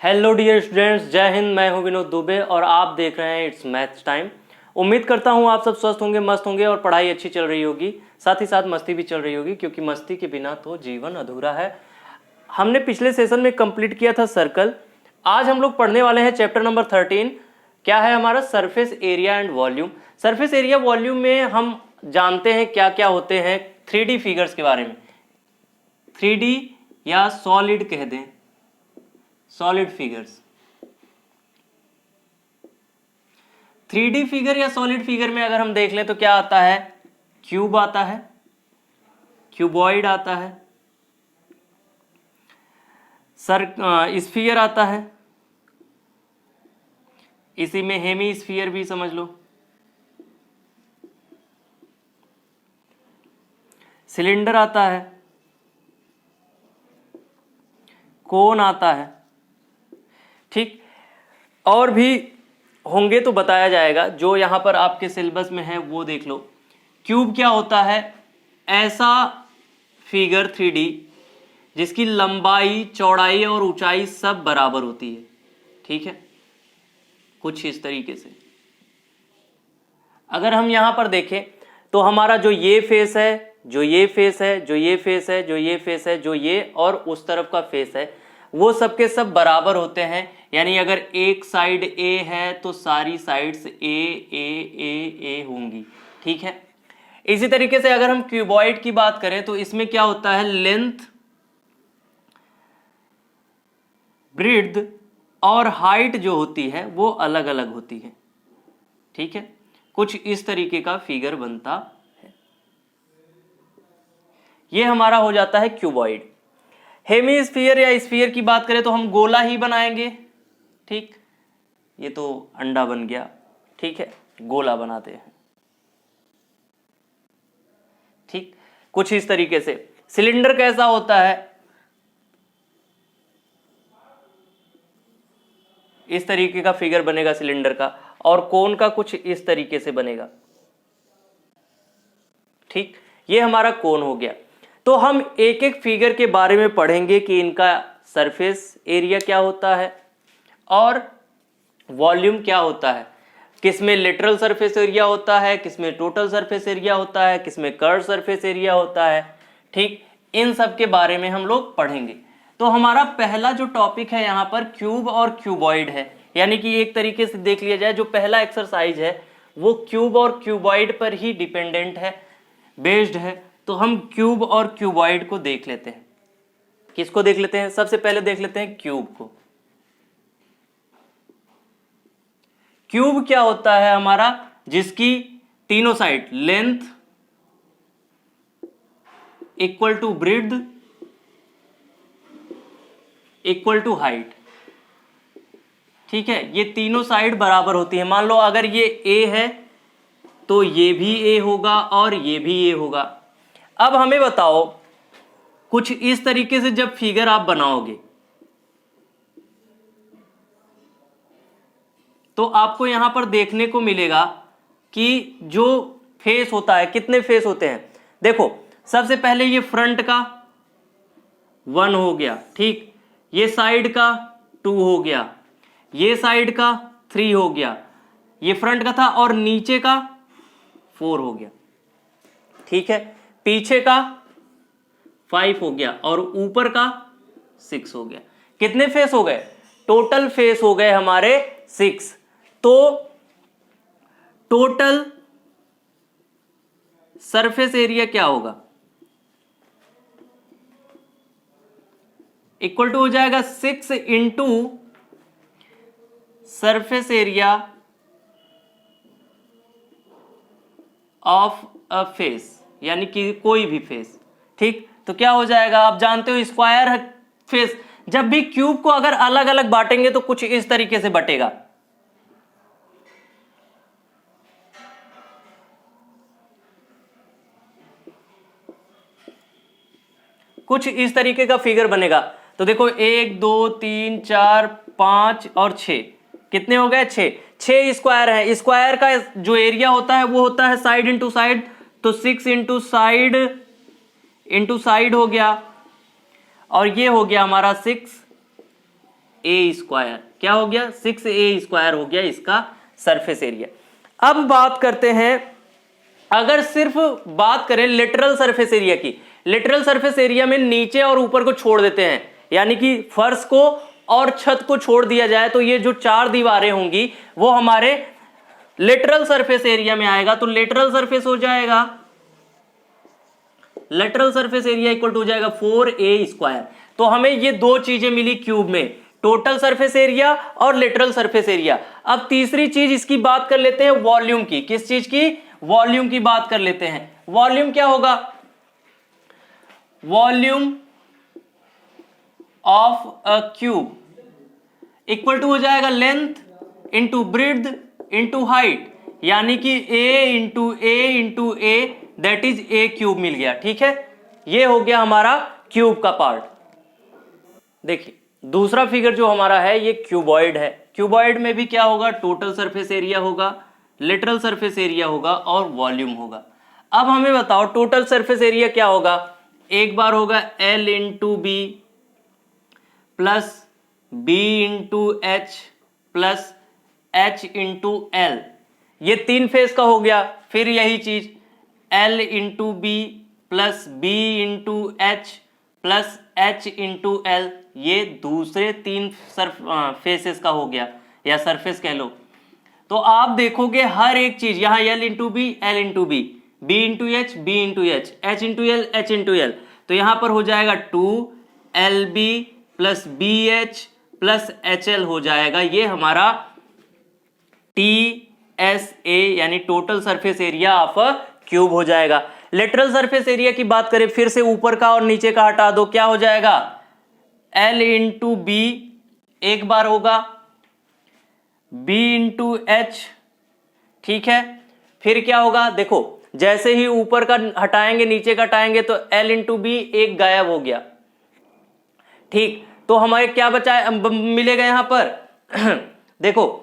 Hello dear students, जय हिंद। मैं हूं विनोद दुबे और आप देख रहे हैं इट्स मैथ्स टाइम। उम्मीद करता हूं आप सब स्वस्थ होंगे, मस्त होंगे और पढ़ाई अच्छी चल रही होगी, साथ ही साथ मस्ती भी चल रही होगी, क्योंकि मस्ती के बिना तो जीवन अधूरा है। हमने पिछले सेशन में कंप्लीट किया था सर्कल। आज हम लोग पढ़ने वाले हैं चैप्टर नंबर 13। क्या है हमारा? Surface area and volume. Surface area volume में हम जानते हैं क्या क्या होते हैं। 3D फिगर्स के बारे में, 3D या सॉलिड कह दें, सॉलिड फिगर्स। 3D फिगर या सॉलिड फिगर में अगर हम देख लें तो क्या आता है? क्यूब आता है, क्यूबॉइड आता है, स्फीयर आता है, इसी में हेमी स्फीयर भी समझ लो, सिलेंडर आता है, कोन आता है। ठीक, और भी होंगे तो बताया जाएगा। जो यहां पर आपके सिलेबस में है वो देख लो। क्यूब क्या होता है? ऐसा फिगर 3D जिसकी लंबाई, चौड़ाई और ऊंचाई सब बराबर होती है। ठीक है, कुछ इस तरीके से। अगर हम यहां पर देखें तो हमारा जो ये फेस है, जो ये फेस है, जो ये फेस है, जो ये फेस है, जो ये और उस तरफ का फेस है, वो सबके सब बराबर होते हैं। यानी अगर एक साइड ए है तो सारी साइड्स ए होंगी। ठीक है, इसी तरीके से अगर हम क्यूबॉइड की बात करें तो इसमें क्या होता है? लेंथ, ब्रेड्थ और हाइट जो होती है वो अलग अलग होती है। ठीक है, कुछ इस तरीके का फिगर बनता है। ये हमारा हो जाता है क्यूबॉइड। हेमीस्फीयर या स्फीयर की बात करें तो हम गोला ही बनाएंगे। ठीक, ये तो अंडा बन गया। ठीक है, गोला बनाते हैं। ठीक, कुछ इस तरीके से। सिलेंडर कैसा होता है? इस तरीके का फिगर बनेगा सिलेंडर का, और कोन का कुछ इस तरीके से बनेगा। ठीक, ये हमारा कोन हो गया। तो हम एक एक फिगर के बारे में पढ़ेंगे कि इनका सरफेस एरिया क्या होता है और वॉल्यूम क्या होता है। किसमें लेटरल सरफेस एरिया होता है, किसमें टोटल सरफेस एरिया होता है, किसमें कर्व सरफेस एरिया होता है। ठीक, इन सब के बारे में हम लोग पढ़ेंगे। तो हमारा पहला जो टॉपिक है यहाँ पर क्यूब और क्यूबॉइड है। यानी कि एक तरीके से देख लिया जाए, जो पहला एक्सरसाइज है वो क्यूब और क्यूबॉइड पर ही डिपेंडेंट है, बेस्ड है। तो हम क्यूब और क्यूबॉइड को देख लेते हैं। किसको देख लेते हैं? सबसे पहले देख लेते हैं क्यूब को। क्यूब क्या होता है हमारा? जिसकी तीनों side length equal to breadth equal to height. ठीक है, ये तीनों साइड बराबर होती है। मान लो अगर ये ए है तो ये भी ए होगा और ये भी ए होगा। अब हमें बताओ, कुछ इस तरीके से जब फिगर आप बनाओगे तो आपको यहां पर देखने को मिलेगा कि जो फेस होता है, कितने फेस होते हैं? देखो, सबसे पहले ये फ्रंट का 1 हो गया। ठीक, ये साइड का 2 हो गया, ये साइड का 3 हो गया, ये फ्रंट का था, और नीचे का 4 हो गया। ठीक है, पीछे का 5 हो गया और ऊपर का 6 हो गया। कितने फेस हो गए? टोटल फेस हो गए हमारे 6। तो टोटल सरफेस एरिया क्या होगा? इक्वल टू हो जाएगा 6 into surface area of a face, यानी कि कोई भी फेस। ठीक, तो क्या हो जाएगा? आप जानते हो स्क्वायर फेस, जब भी क्यूब को अगर अलग अलग बांटेंगे तो कुछ इस तरीके से बटेगा। कुछ इस तरीके का फिगर बनेगा। तो देखो, 1 2 3 4 5 और 6, कितने हो गए? 6 स्क्वायर है। स्क्वायर का जो एरिया होता है वो होता है साइड इंटू साइड, तो 6 इंटू साइड हो गया, और ये हो गया हमारा 6 स्क्वायर। क्या हो गया? 6a स्क्वायर हो गया इसका सरफेस एरिया। अब बात करते हैं, अगर सिर्फ बात करें लेटरल सरफेस एरिया की, लेटरल सरफेस एरिया में नीचे और ऊपर को छोड़ देते हैं, यानी कि फर्श को और छत को छोड़ दिया जाए, तो ये जो 4 दीवारें होंगी वो हमारे लेटरल सरफेस एरिया में आएगा। तो लेटरल सरफेस हो जाएगा, lateral surface area equal to हो जाएगा 4a स्क्वायर। तो हमें ये दो चीजें मिली क्यूब में, टोटल सरफेस एरिया और लेटरल सरफेस एरिया। अब तीसरी चीज इसकी बात कर लेते हैं वॉल्यूम की। किस चीज की? वॉल्यूम की बात कर लेते हैं। वॉल्यूम क्या होगा? Volume of a cube equal to हो जाएगा length into breadth into height, यानी कि a that is a cube मिल गया। ठीक है, ये हो गया हमारा क्यूब का पार्ट। देखिए दूसरा फिगर जो हमारा है ये क्यूबॉइड है। क्यूबॉइड में भी क्या होगा? टोटल सरफेस एरिया होगा, लेटरल सरफेस एरिया होगा और वॉल्यूम होगा। अब हमें बताओ टोटल सरफेस एरिया क्या होगा? एक बार होगा L into B plus B into H plus H into L, ये 3 फेज का हो गया। फिर यही चीज L into B plus B into H plus H into L, ये दूसरे 3 फेसेस का हो गया या सरफेस कह लो। तो आप देखोगे हर एक चीज यहां L into B, L into B, B into H, B into H, H into L, H into L, तो यहां पर हो जाएगा 2LB plus BH plus HL हो जाएगा। ये हमारा TSA यानी total surface area of a cube हो जाएगा। लेटरल सरफेस एरिया की बात करें, फिर से ऊपर का और नीचे का हटा दो, क्या हो जाएगा? L इंटू बी एक बार होगा, B इंटू एच, ठीक है। फिर क्या होगा? देखो जैसे ही ऊपर का हटाएंगे नीचे का हटाएंगे तो L इंटू बी एक गायब हो गया। ठीक, तो हमारे क्या बचा मिलेगा यहां पर? देखो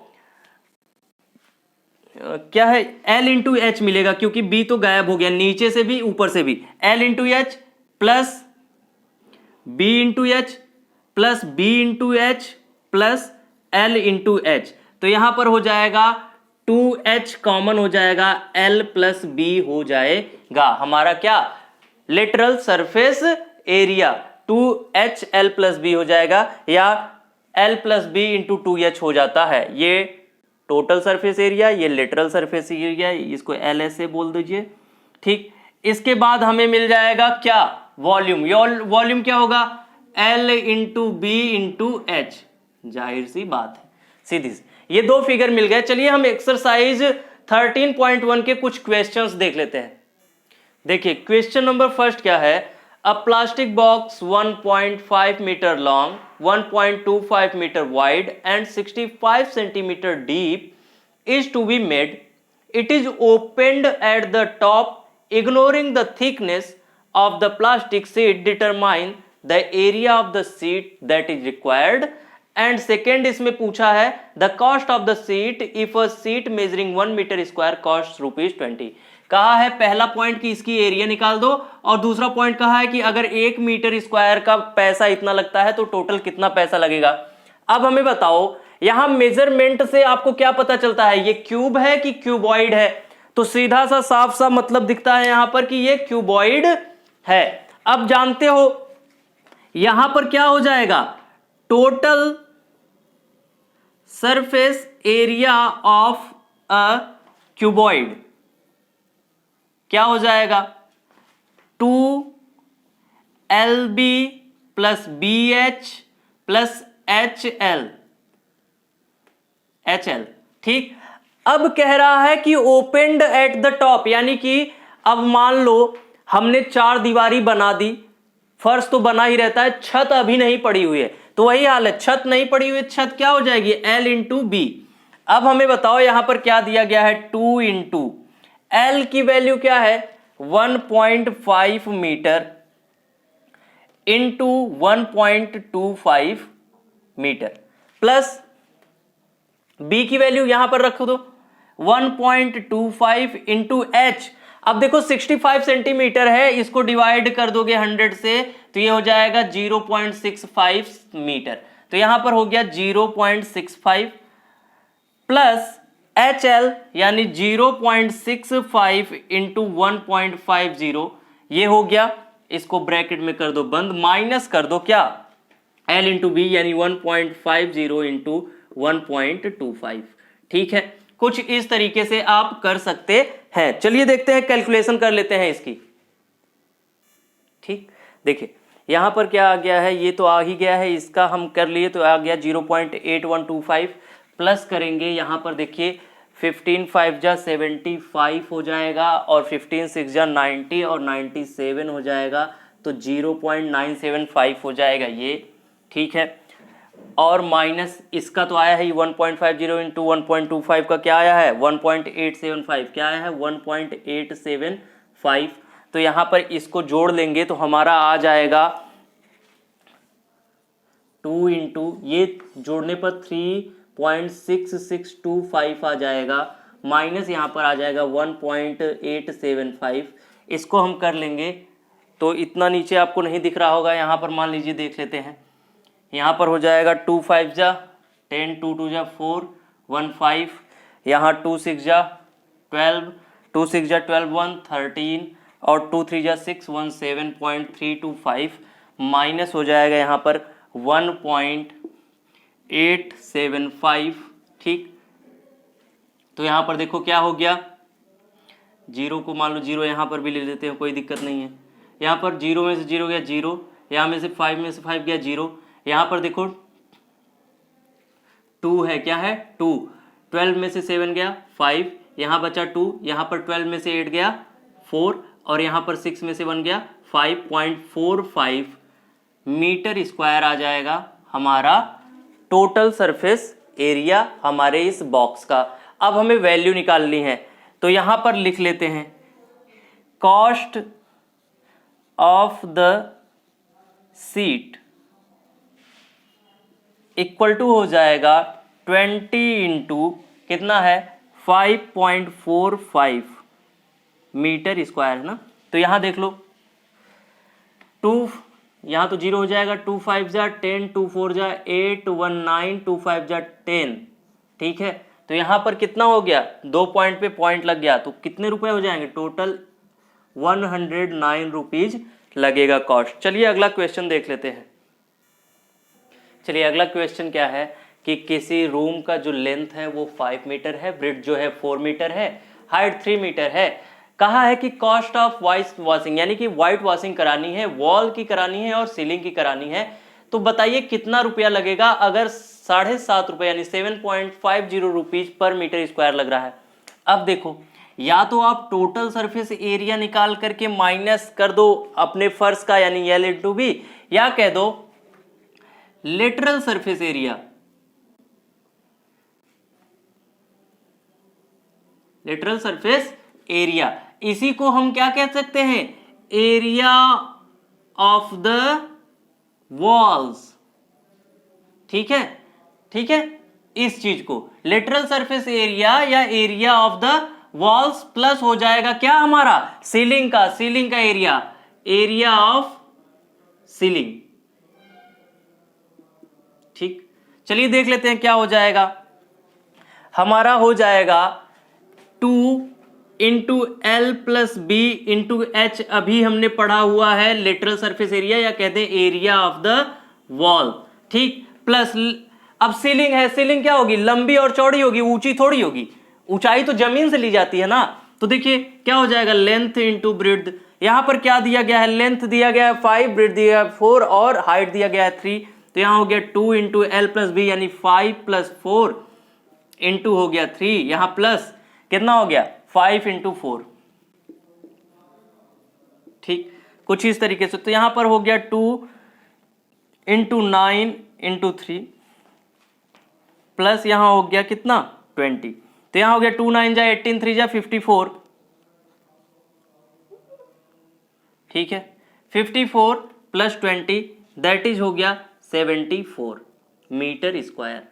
क्या है? L इंटू एच मिलेगा, क्योंकि B तो गायब हो गया, नीचे से भी ऊपर से भी। L into H plus B into H plus B into H plus L into H, तो यहां पर हो जाएगा 2H कॉमन हो जाएगा, L प्लस B हो जाएगा हमारा क्या? Lateral surface area 2HL plus B हो जाएगा, या L plus B into 2H हो जाता है। ये टोटल सरफेस एरिया, ये लेटरल सरफेस एरिया, इसको LS से बोल दीजिए। ठीक, इसके बाद हमें मिल जाएगा क्या? वॉल्यूम। वॉल्यूम क्या होगा? L into B into H, जाहिर सी बात है, सीधी सी। ये दो फिगर मिल गए। चलिए हम एक्सरसाइज 13.1 के कुछ क्वेश्चंस देख लेते हैं। देखिए क्वेश्चन नंबर फर्स्ट क्या है? A plastic box 1.5 metre long, 1.25 meter wide and 65 centimeter deep is to be made. It is opened at the top. Ignoring the thickness of the plastic sheet, determine the area of the sheet that is required. And second इसमें पूछा है the cost of the sheet if a sheet measuring 1 meter square costs ₹20. कहा है पहला point कि इसकी area निकाल दो, और दूसरा पॉइंट कहा है कि अगर 1 मीटर स्क्वायर का पैसा इतना लगता है तो टोटल कितना पैसा लगेगा। अब हमें बताओ यहां मेजरमेंट से आपको क्या पता चलता है? ये क्यूब है कि क्यूबॉइड है? तो सीधा सा साफ सा मतलब दिखता है यहां पर कि ये क्यूबॉइड है। अब जानते हो यहां पर क्या हो जाएगा? Total surface area of a cuboid क्या हो जाएगा? 2LB plus BH plus HL। ठीक, अब कह रहा है कि ओपेंड एट द टॉप, यानी कि अब मान लो हमने 4 दीवारी बना दी, फर्श तो बना ही रहता है, छत अभी नहीं पड़ी हुई है, तो वही हाल है, छत नहीं पड़ी हुई, छत क्या हो जाएगी? L into B. अब हमें बताओ यहां पर क्या दिया गया है? 2 इंटू L की वैल्यू क्या है? 1.5 metre into 1.25 metre plus B की वैल्यू यहां पर रख दो 1.25 इंटू एच। अब देखो 65 सेंटीमीटर है, इसको डिवाइड कर दोगे 100 से तो ये हो जाएगा 0.65 मीटर। तो यहां पर हो गया 0.65 प्लस HL यानी 0.65 इंटू 1.50, ये हो गया, इसको ब्रैकेट में कर दो बंद, माइनस कर दो क्या L इंटू बी यानी 1.50 इंटू 1.25। ठीक है, कुछ इस तरीके से आप कर सकते हैं। चलिए देखते हैं, कैलकुलेशन कर लेते हैं इसकी। ठीक, देखिए यहां पर क्या आ गया है, ये तो आ ही गया है, इसका हम कर लिए तो आ गया 0.8125 प्लस करेंगे यहां पर देखिए 15 5 जा 75 हो जाएगा और 15 6 जा 90 और 97 हो जाएगा, तो 0.975 हो जाएगा ये। ठीक है, और माइनस इसका तो आया है 1.50 इंटू 1.25 का क्या आया है 1.875, क्या आया है 1.875। तो यहां पर इसको जोड़ लेंगे तो हमारा आ जाएगा 2 इंटू, ये जोड़ने पर 3.6625 आ जाएगा, माइनस यहां पर आ जाएगा 1.875। इसको हम कर लेंगे तो इतना नीचे आपको नहीं दिख रहा होगा, यहां पर मान लीजिए देख लेते हैं, यहाँ पर हो जाएगा 2 5 जा 10, 2 2 जा 4, 1 5, यहाँ 2 6 जा 12, 2 6 जा 12 1 13 और 2 3 जा 6 1 7.325 माइनस हो जाएगा यहाँ पर 1.875। ठीक, तो यहाँ पर देखो क्या हो गया, जीरो को मान लो जीरो यहाँ पर भी ले लेते हैं, कोई दिक्कत नहीं है। यहाँ पर जीरो में से जीरो गया जीरो, यहाँ में से 5 गया जीरो, यहाँ पर देखो 2 है, क्या है 2, 12 में से 7 गया 5, यहाँ बचा 2, यहाँ पर 12 में से 8 गया 4 और यहाँ पर 6 में से 1 गया 5.45 मीटर स्क्वायर आ जाएगा हमारा टोटल सरफेस एरिया हमारे इस बॉक्स का। अब हमें वैल्यू निकालनी है, तो यहाँ पर लिख लेते हैं cost of the sheet equal to हो जाएगा 20 इंटू कितना है 5.45 मीटर स्क्वायर है ना। तो यहाँ देख लो 2, यहाँ तो 0 हो जाएगा, 2 5 जा 10, 2 4 जा 8, 1 9, 2 5 जा 10। ठीक है, तो यहाँ पर कितना हो गया, 2 पॉइंट पे पॉइंट लग गया, तो कितने रुपए हो जाएंगे, टोटल 109 रुपीज लगेगा कॉस्ट। चलिए अगला क्वेश्चन देख लेते हैं। चलिए अगला क्वेश्चन क्या है कि किसी रूम का जो लेंथ है वो 5 मीटर है, ब्रेड्थ जो है 4 मीटर है, हाइट 3 मीटर है। कहा है कि कॉस्ट ऑफ वाइट वॉशिंग यानी कि वाइट वॉशिंग करानी है, वॉल की करानी है और सीलिंग की करानी है, तो बताइए कितना रुपया लगेगा। अगर 7.5 रुपये यानी 7.50 रुपीज पर मीटर स्क्वायर लग रहा है। अब देखो, या तो आप टोटल सरफेस एरिया निकाल करके माइनस कर दो अपने फर्श का यानी L इंटू बी, या कह दो lateral surface area, lateral surface area, इसी को हम क्या कह सकते हैं, एरिया ऑफ द वॉल्स। ठीक है, ठीक है, इस चीज को लेटरल सरफेस एरिया या area of the walls plus हो जाएगा क्या हमारा सीलिंग का एरिया, एरिया ऑफ सीलिंग। ठीक, चलिए देख लेते हैं क्या हो जाएगा। हमारा हो जाएगा 2 into L plus B into H, अभी हमने पढ़ा हुआ है लेटरल सरफेस एरिया या कहते हैं एरिया ऑफ द वॉल। ठीक, प्लस अब सीलिंग है, सीलिंग क्या होगी, लंबी और चौड़ी होगी, ऊंची थोड़ी होगी, ऊंचाई तो जमीन से ली जाती है ना। तो देखिए क्या हो जाएगा, लेंथ इंटू ब्रेड्थ, यहां पर क्या दिया गया है, लेंथ दिया गया है 5, ब्रेड्थ दिया गया है 4 और हाइट दिया गया है 3, तो यहां हो गया 2 इंटू एल प्लस बी यानी 5 प्लस 4 इंटू हो गया 3, यहां प्लस कितना हो गया 5 इंटू 4। ठीक, कुछ इस तरीके से, तो यहां पर हो गया 2 इंटू 9 इंटू 3 प्लस यहां हो गया कितना 20, तो यहां हो गया 2 9 जा 18, 3 जा 54। ठीक है, 54 प्लस 20 दैट इज हो गया 74 मीटर स्क्वायर।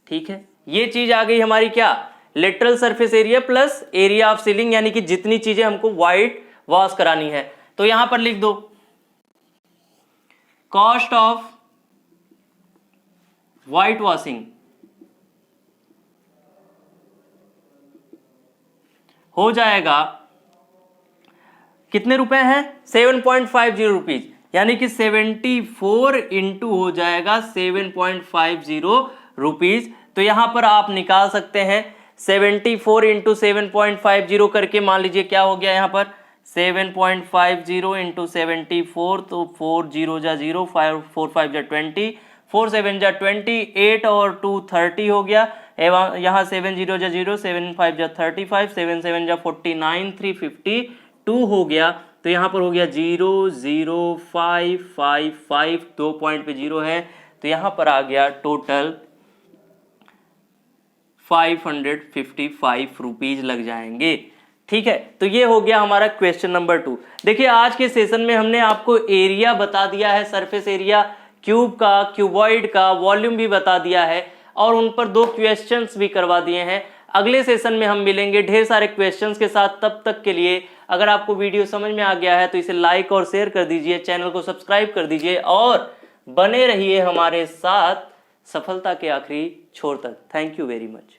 ठीक है, ये चीज आ गई हमारी क्या, lateral surface area plus area of ceiling, यानी कि जितनी चीजें हमको वाइट वॉश करानी है। तो यहां पर लिख दो कॉस्ट ऑफ व्हाइट वॉशिंग हो जाएगा कितने रुपए हैं 7.50 रुपीज, यानी कि 74 इंटू हो जाएगा 7.50 रुपीज। तो यहां पर आप निकाल सकते हैं 74 इंटू 7.50 करके, मान लीजिए क्या हो गया यहां पर 7.50 इंटू 74, तो 4 0 जा 0, 4 5 जा 20, 4 7 जा 20, 8 और 2 30 हो गया। यहाँ 7 0 जा 0, 7 5 जा 35, 7 7 जा 49, 3 52 हो गया। तो यहाँ पर हो गया 0 0 5 5 5, 2 पॉइंट पे 0 है, तो यहाँ पर आ गया टोटल 555 रुपीज लग जाएंगे। ठीक है, तो ये हो गया हमारा क्वेश्चन नंबर 2। देखिए आज के सेशन में हमने आपको एरिया बता दिया है, सरफेस एरिया क्यूब का, क्यूबॉइड का, वॉल्यूम भी बता दिया है और उन पर 2 क्वेश्चंस भी करवा दिए हैं। अगले सेशन में हम मिलेंगे ढेर सारे क्वेश्चंस के साथ। तब तक के लिए अगर आपको वीडियो समझ में आ गया है तो इसे लाइक और शेयर कर दीजिए, चैनल को सब्सक्राइब कर दीजिए और बने रहिए हमारे साथ सफलता के आखिरी छोर तक। Thank you very much.